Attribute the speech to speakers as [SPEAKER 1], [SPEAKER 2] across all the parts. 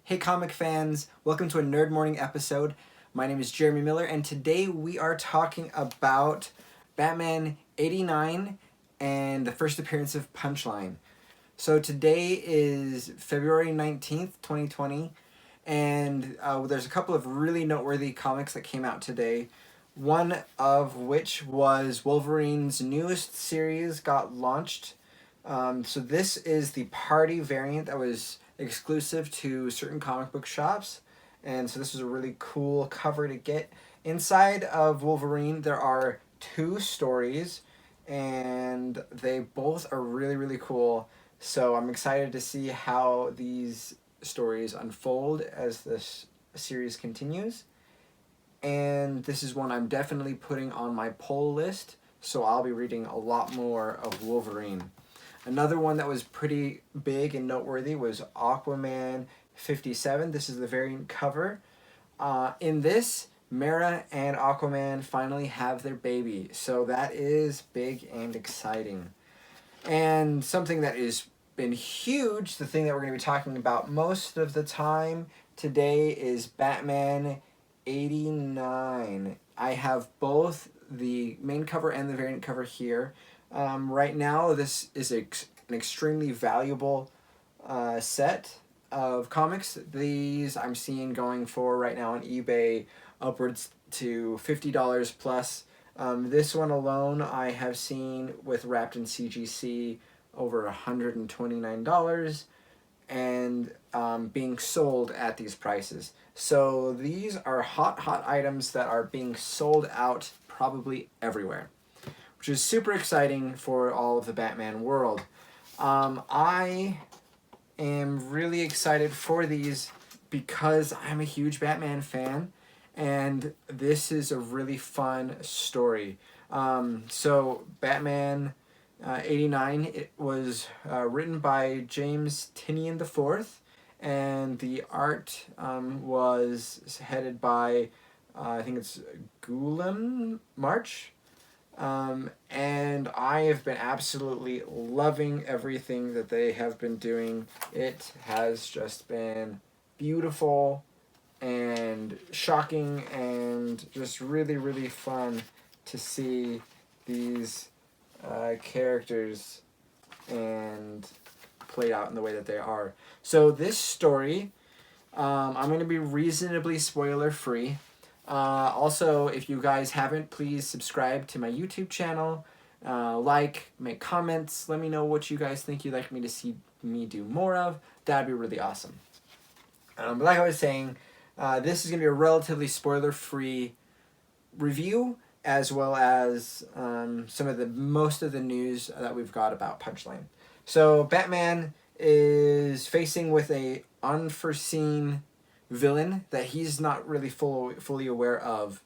[SPEAKER 1] Hey comic fans, welcome to a Nerd Morning episode. My name is Jeremy Miller and today we are talking about Batman 89 and the first appearance of Punchline. So today is February 19th, 2020, and there's a couple of really noteworthy comics that came out today. One of which was Wolverine's newest series got launched. So this is the party variant that was exclusive to certain comic book shops. And so this was a really cool cover to get. Inside of Wolverine, there are two stories, and they both are really, really cool. So I'm excited to see how these stories unfold as this series continues. And this is one I'm definitely putting on my pull list, so I'll be reading a lot more of Wolverine. Another one that was pretty big and noteworthy was Aquaman 57. This is the variant cover. In this, Mera and Aquaman finally have their baby, so that is big and exciting. And something that has been huge, the thing that we're going to be talking about most of the time today, is Batman 89. I have both the main cover and the variant cover here. Right now, this is an extremely valuable set of comics. These I'm seeing going for right now on eBay upwards to $50 plus. This one alone I have seen with wrapped in CGC over $129 and being sold at these prices. So these are hot items that are being sold out probably everywhere, which is super exciting for all of the Batman world. I am really excited for these because I'm a huge Batman fan, and this is a really fun story. So Batman 89, it was written by James Tynion IV, and the art was headed by, I think it's Guillem March. And I have been absolutely loving everything that they have been doing. It has just been beautiful and shocking and just really, really fun to see these characters and played out in the way that they are. So this story, I'm going to be reasonably spoiler free. Also, if you guys haven't, please subscribe to my YouTube channel, make comments, let me know what you guys think you'd like me to see me do more of. That'd be really awesome. But like I was saying, this is going to be a relatively spoiler-free review, as well as most of the news that we've got about Punchline. So Batman is facing with a unforeseen villain that he's not really fully aware of.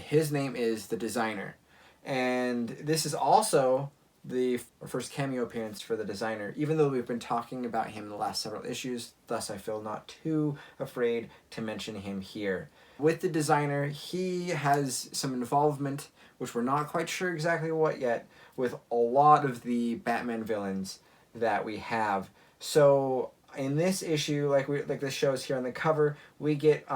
[SPEAKER 1] His name is the Designer, and this is also the first cameo appearance for the Designer, even though we've been talking about him in the last several issues, thus I feel not too afraid to mention him here. With the Designer, he has some involvement, which we're not quite sure exactly what yet, with a lot of the Batman villains that we have. So in this issue, like this shows here on the cover, we get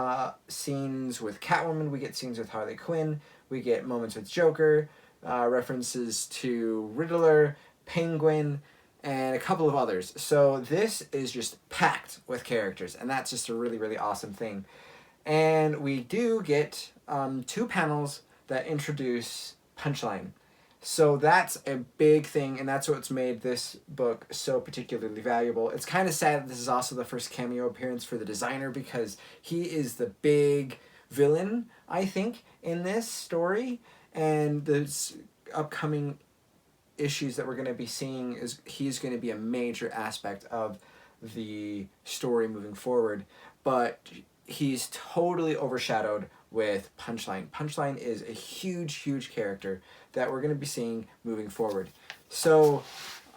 [SPEAKER 1] scenes with Catwoman, we get scenes with Harley Quinn, we get moments with Joker, references to Riddler, Penguin, and a couple of others. So this is just packed with characters, and that's just a really, really awesome thing. And we do get two panels that introduce Punchline. So that's a big thing, and that's what's made this book so particularly valuable. It's kind of sad that this is also the first cameo appearance for the Designer, because he is the big villain, I think, in this story. And the upcoming issues that we're going to be seeing is he's going to be a major aspect of the story moving forward. But he's totally overshadowed with Punchline. Punchline is a huge, huge character that we're going to be seeing moving forward. So,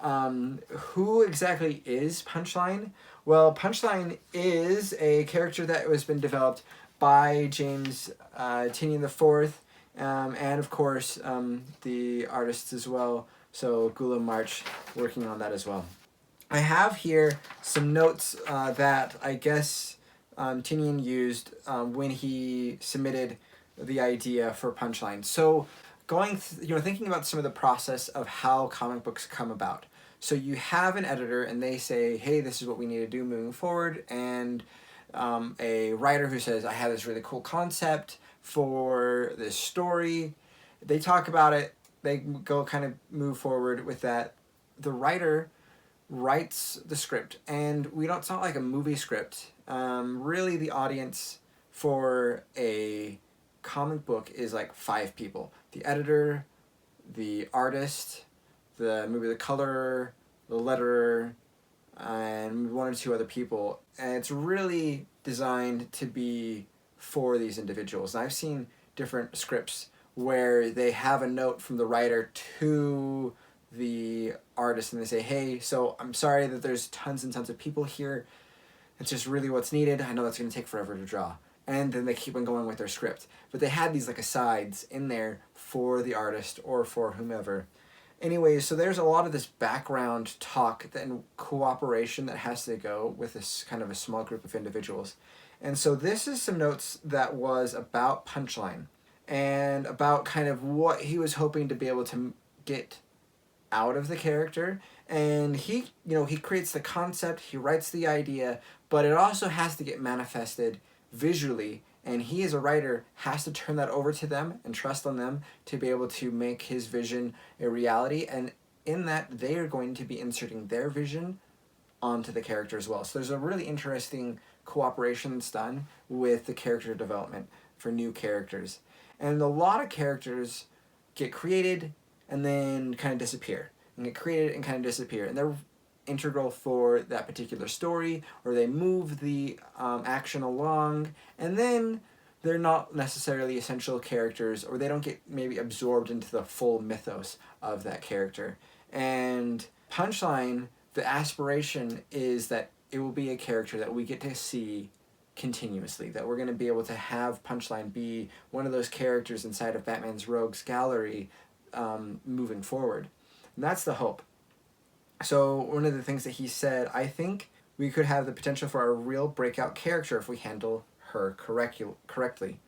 [SPEAKER 1] who exactly is Punchline? Well, Punchline is a character that has been developed by James Tynion IV, and of course the artists as well. So Guillem March working on that as well. I have here some notes that I guess Tinian used when he submitted the idea for Punchline. So thinking about some of the process of how comic books come about. So you have an editor and they say, hey, this is what we need to do moving forward, and a writer who says, I have this really cool concept for this story. They talk about it, they go kind of move forward with that. The writer writes the script, and it's not like a movie script. Really, the audience for a comic book is like 5 people: the editor, the artist, maybe the colorer, the letterer, and 1 or 2 other people. And it's really designed to be for these individuals. And I've seen different scripts where they have a note from the writer to the artist, and they say, hey, so I'm sorry that there's tons and tons of people here. It's just really what's needed. I know that's going to take forever to draw. And then they keep on going with their script. But they had these like asides in there for the artist or for whomever. Anyway, so there's a lot of this background talk and cooperation that has to go with this kind of a small group of individuals. And so this is some notes that was about Punchline and about kind of what he was hoping to be able to get out of the character. And he creates the concept, he writes the idea, but it also has to get manifested visually, and he as a writer has to turn that over to them and trust on them to be able to make his vision a reality. And in that, they are going to be inserting their vision onto the character as well. So there's a really interesting cooperation that's done with the character development for new characters. And a lot of characters get created and then kind of disappear, and get created and kind of disappear, and they're integral for that particular story, or they move the action along, and then they're not necessarily essential characters, or they don't get maybe absorbed into the full mythos of that character. And Punchline, the aspiration is that it will be a character that we get to see continuously, that we're going to be able to have Punchline be one of those characters inside of Batman's Rogues Gallery moving forward. And that's the hope. So one of the things that he said, I think we could have the potential for a real breakout character if we handle her correctly.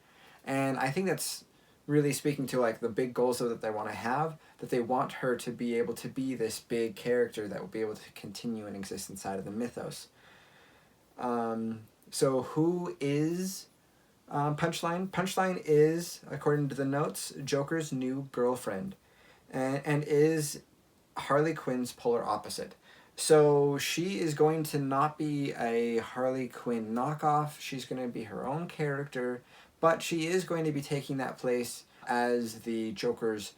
[SPEAKER 1] And I think that's really speaking to like the big goals that they want to have, that they want her to be able to be this big character that will be able to continue and exist inside of the mythos. So who is Punchline? Punchline is, according to the notes, Joker's new girlfriend, and is Harley Quinn's polar opposite. So she is going to not be a Harley Quinn knockoff. She's going to be her own character, but she is going to be taking that place as the Joker's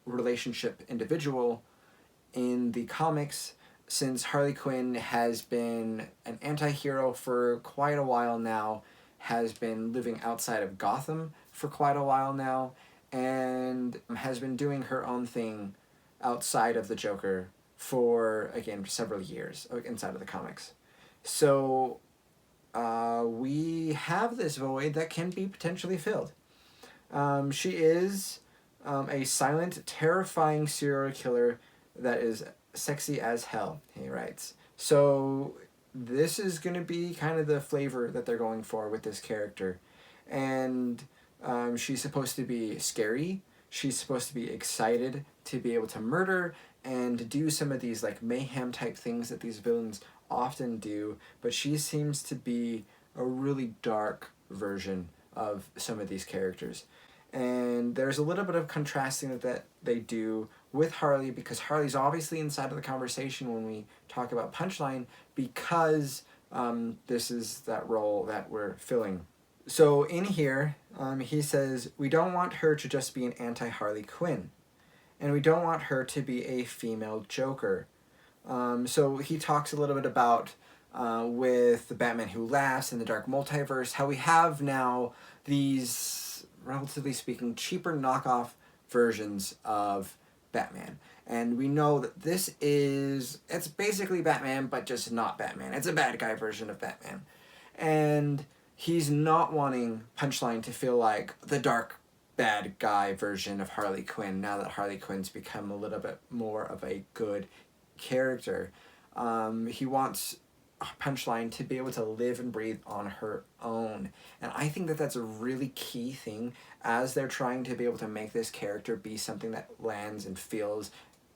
[SPEAKER 1] relationship individual in the comics, since Harley Quinn has been an anti-hero for quite a while now, has been living outside of Gotham for quite a while now, and has been doing her own thing outside of the Joker for, again, several years inside of the comics. So we have this void that can be potentially filled. She is a silent, terrifying serial killer that is sexy as hell, he writes. So this is going to be kind of the flavor that they're going for with this character. And she's supposed to be scary. She's supposed to be excited to be able to murder and do some of these like mayhem type things that these villains often do, but she seems to be a really dark version of some of these characters. And there's a little bit of contrasting that they do with Harley, because Harley's obviously inside of the conversation when we talk about Punchline, because this is that role that we're filling. So in here, he says, we don't want her to just be an anti-Harley Quinn, and we don't want her to be a female Joker. So he talks a little bit about with the Batman Who Laughs and the Dark Multiverse, how we have now these, relatively speaking, cheaper knockoff versions of Batman. And we know that it's basically Batman, but just not Batman. It's a bad guy version of Batman. And he's not wanting Punchline to feel like the dark, bad guy version of Harley Quinn, now that Harley Quinn's become a little bit more of a good character. He wants Punchline to be able to live and breathe on her own. And I think that that's a really key thing as they're trying to be able to make this character be something that lands and feels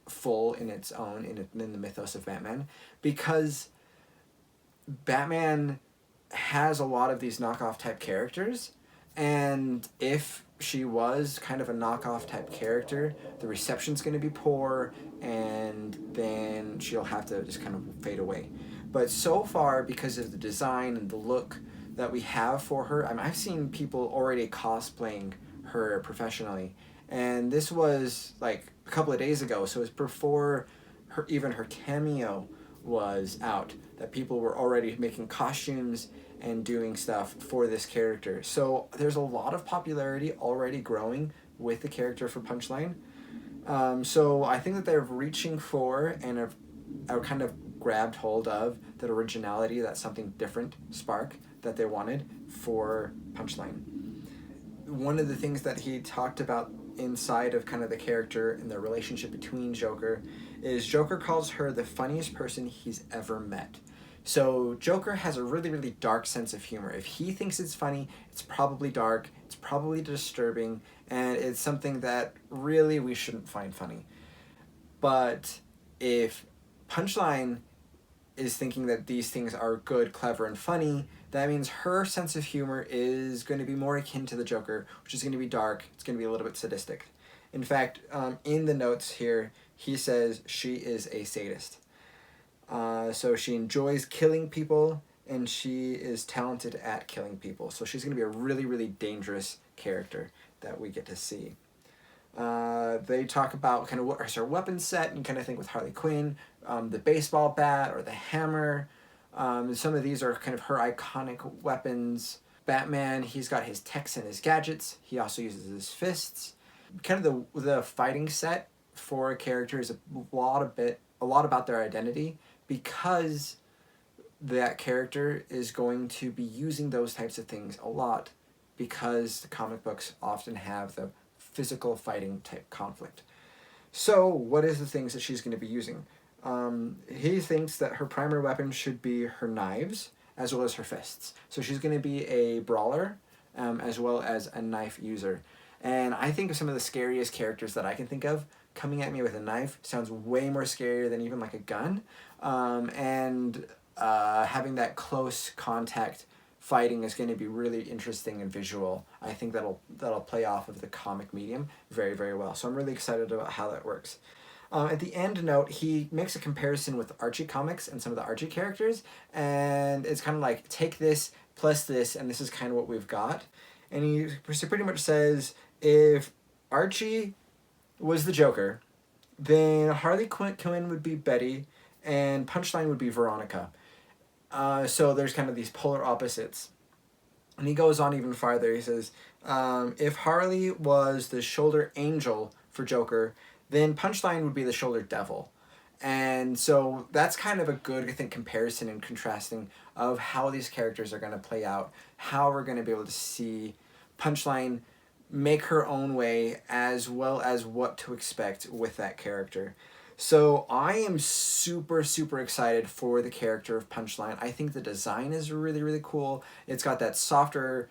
[SPEAKER 1] full in its own, in the mythos of Batman. Because Batman has a lot of these knockoff type characters, and if she was kind of a knockoff type character, the reception's going to be poor, and then she'll have to just kind of fade away. But so far, because of the design and the look that we have for her, I've seen people already cosplaying her professionally, and this was like a couple of days ago, so it was before her cameo was out, that people were already making costumes and doing stuff for this character. So there's a lot of popularity already growing with the character for Punchline. So I think that they're reaching for and have kind of grabbed hold of that originality, that something different spark that they wanted for Punchline. One of the things that he talked about inside of kind of the character and the relationship between Joker is Joker calls her the funniest person he's ever met. So Joker has a really, really dark sense of humor. If he thinks it's funny, it's probably dark, it's probably disturbing, and it's something that really we shouldn't find funny. But if Punchline is thinking that these things are good, clever, and funny, that means her sense of humor is going to be more akin to the Joker, which is going to be dark, it's going to be a little bit sadistic. In fact, in the notes here, he says she is a sadist. So she enjoys killing people, and she is talented at killing people. So she's going to be a really, really dangerous character that we get to see. They talk about kind of what is her weapon set, and kind of think with Harley Quinn, the baseball bat or the hammer. Some of these are kind of her iconic weapons. Batman, he's got his techs and his gadgets. He also uses his fists. Kind of the fighting set for a character is a lot about their identity, because that character is going to be using those types of things a lot, because the comic books often have the physical fighting type conflict. So what is the things that she's going to be using? He thinks that her primary weapon should be her knives as well as her fists. So she's going to be a brawler as well as a knife user. And I think of some of the scariest characters that I can think of. Coming at me with a knife sounds way more scarier than even like a gun. And having that close contact fighting is going to be really interesting and visual. I think that'll play off of the comic medium very, very well. So I'm really excited about how that works. At the end note, he makes a comparison with Archie comics and some of the Archie characters, and it's kind of like, take this plus this, and this is kind of what we've got. And he pretty much says, if Archie was the Joker, then Harley Quinn would be Betty, and Punchline would be Veronica. So there's kind of these polar opposites. And he goes on even farther. He says, if Harley was the shoulder angel for Joker, then Punchline would be the shoulder devil. And so that's kind of a good, I think, comparison and contrasting of how these characters are going to play out, how we're going to be able to see Punchline make her own way, as well as what to expect with that character. So I am super, super excited for the character of Punchline. I think the design is really, really cool. It's got that softer,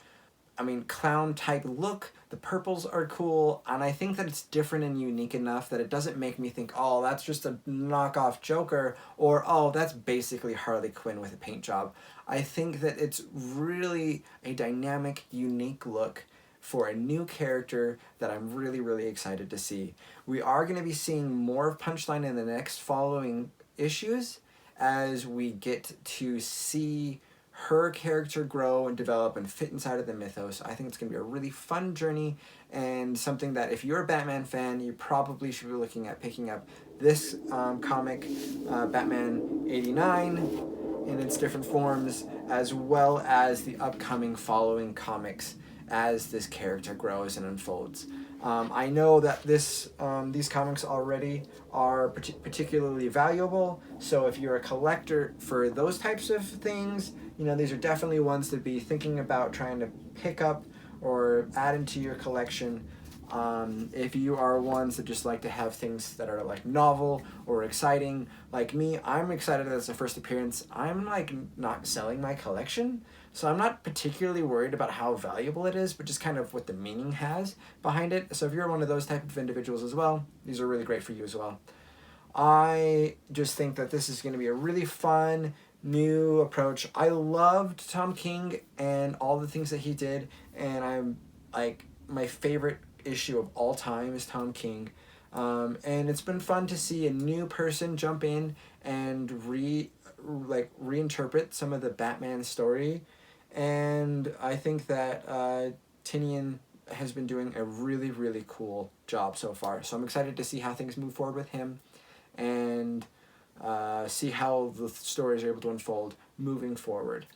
[SPEAKER 1] clown type look. The purples are cool, and I think that it's different and unique enough that it doesn't make me think, oh, that's just a knockoff Joker, or oh, that's basically Harley Quinn with a paint job. I think that it's really a dynamic, unique look for a new character that I'm really, really excited to see. We are going to be seeing more of Punchline in the next following issues as we get to see her character grow and develop and fit inside of the mythos. I think it's going to be a really fun journey, and something that if you're a Batman fan, you probably should be looking at picking up this comic, Batman 89, in its different forms, as well as the upcoming following comics as this character grows and unfolds. I know that these comics already are particularly valuable, so if you're a collector for those types of things, these are definitely ones to be thinking about trying to pick up or add into your collection. If you are ones that just like to have things that are like novel or exciting, like me, I'm excited that it's a first appearance. I'm like not selling my collection, so I'm not particularly worried about how valuable it is, but just kind of what the meaning has behind it. So if you're one of those type of individuals as well, these are really great for you as well. I just think that this is going to be a really fun new approach. I loved Tom King and all the things that he did, and I'm like my favorite issue of all time is Tom King. And it's been fun to see a new person jump in and reinterpret some of the Batman story, and I think that Tinian has been doing a really cool job so far. So I'm excited to see how things move forward with him, and see how the stories are able to unfold moving forward.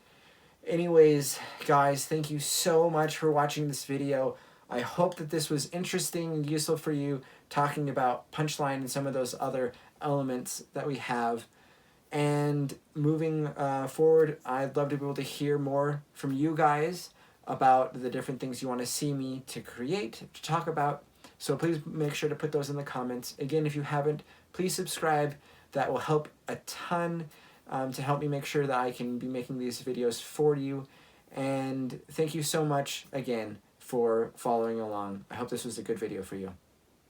[SPEAKER 1] Anyways, guys, thank you so much for watching this video. I hope that this was interesting and useful for you, talking about Punchline and some of those other elements that we have. And moving forward, I'd love to be able to hear more from you guys about the different things you want to see me to create, to talk about. So please make sure to put those in the comments. Again, if you haven't, please subscribe. That will help a ton to help me make sure that I can be making these videos for you. And thank you so much again for following along. I hope this was a good video for you.